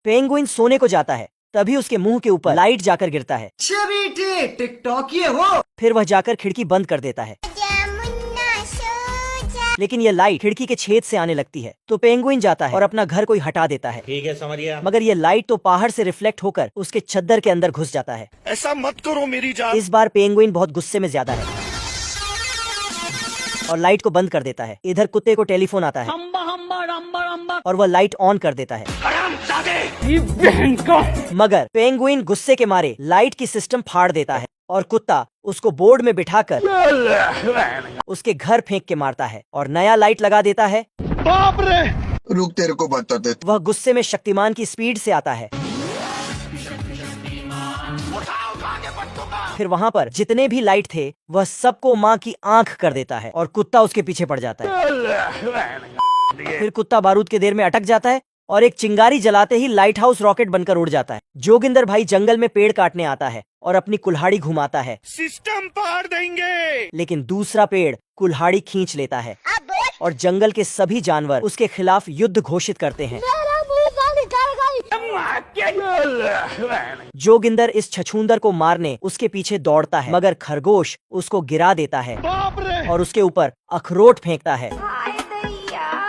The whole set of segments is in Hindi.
पेंगुइन सोने को जाता है, तभी उसके मुंह के ऊपर लाइट जाकर गिरता है। टिकटॉक ये हो। फिर वह जाकर खिड़की बंद कर देता है, लेकिन यह लाइट खिड़की के छेद से आने लगती है। तो पेंगुइन जाता है और अपना घर कोई हटा देता है। ठीक है, समझ गया। मगर यह लाइट तो पहाड़ से रिफ्लेक्ट होकर उसके चद्दर के अंदर घुस जाता है। ऐसा मत करो मेरी जान। इस बार पेंगुइन बहुत गुस्से में ज्यादा है और लाइट को बंद कर देता है। इधर कुत्ते को टेलीफोन आता है और वह लाइट ऑन कर देता है। मगर पेंगुइन गुस्से के मारे लाइट की सिस्टम फाड़ देता है और कुत्ता उसको बोर्ड में बिठाकर उसके घर फेंक के मारता है और नया लाइट लगा देता है। बाप रे! रुक, तेरे को बताते। वह गुस्से में शक्तिमान की स्पीड से आता है। फिर वहाँ पर जितने भी लाइट थे वह सबको माँ की आंख कर देता है और कुत्ता उसके पीछे पड़ जाता है। फिर कुत्ता बारूद के देर में अटक जाता है और एक चिंगारी जलाते ही लाइट हाउस रॉकेट बनकर उड़ जाता है। जोगिंदर भाई जंगल में पेड़ काटने आता है और अपनी कुल्हाड़ी घुमाता है। सिस्टम पाड़ देंगे। लेकिन दूसरा पेड़ कुल्हाड़ी खींच लेता है और जंगल के सभी जानवर उसके खिलाफ युद्ध घोषित करते हैं। जोगिंदर इस छछूंदर को मारने उसके पीछे दौड़ता है, मगर खरगोश उसको गिरा देता है और उसके ऊपर अखरोट फेंकता है।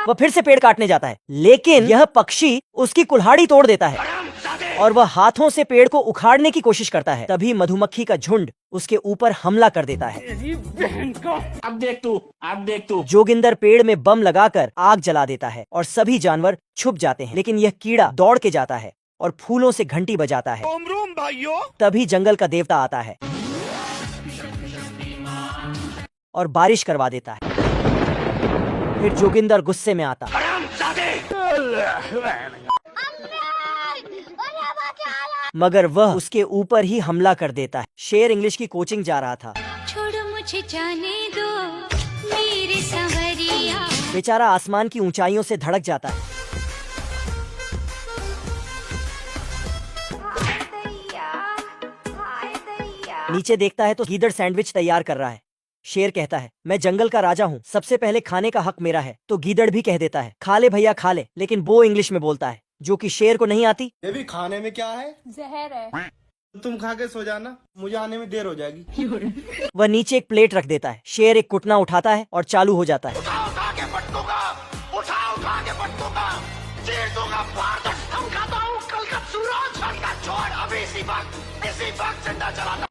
वह फिर से पेड़ काटने जाता है, लेकिन यह पक्षी उसकी कुल्हाड़ी तोड़ देता है और वह हाथों से पेड़ को उखाड़ने की कोशिश करता है। तभी मधुमक्खी का झुंड उसके ऊपर हमला कर देता है। अब देख तू। जोगिंदर पेड़ में बम लगाकर आग जला देता है और सभी जानवर छुप जाते हैं। लेकिन यह कीड़ा दौड़ के जाता है और फूलों से घंटी बजाता है। रोम रोम भाइयों। तभी जंगल का देवता आता है और बारिश करवा देता है। फिर जोगिंदर गुस्से में आता मगर वह उसके ऊपर ही हमला कर देता है। शेर इंग्लिश की कोचिंग जा रहा था। छोड़ो मुझे जाने दो मेरे सांवरिया। बेचारा आसमान की ऊंचाइयों से धड़क जाता है। नीचे देखता है तो गीदड़ सैंडविच तैयार कर रहा है। शेर कहता है, मैं जंगल का राजा हूँ, सबसे पहले खाने का हक मेरा है। तो गीदड़ भी कह देता है, खा ले भैया खा ले, लेकिन वो इंग्लिश में बोलता है जो कि शेर को नहीं आती। ये भी खाने में क्या है? जहर है। तुम खा के सो जाना, मुझे आने में देर हो जाएगी। वह नीचे एक प्लेट रख देता है। शेर एक कुटना उठाता है और चालू हो जाता है। उठा के पटकूंगा, चीर दूंगा, फाड़ दूंगा, खाता हूं कल का सूरज। छोड़ अभी इसी वक्त जिंदा चलाता।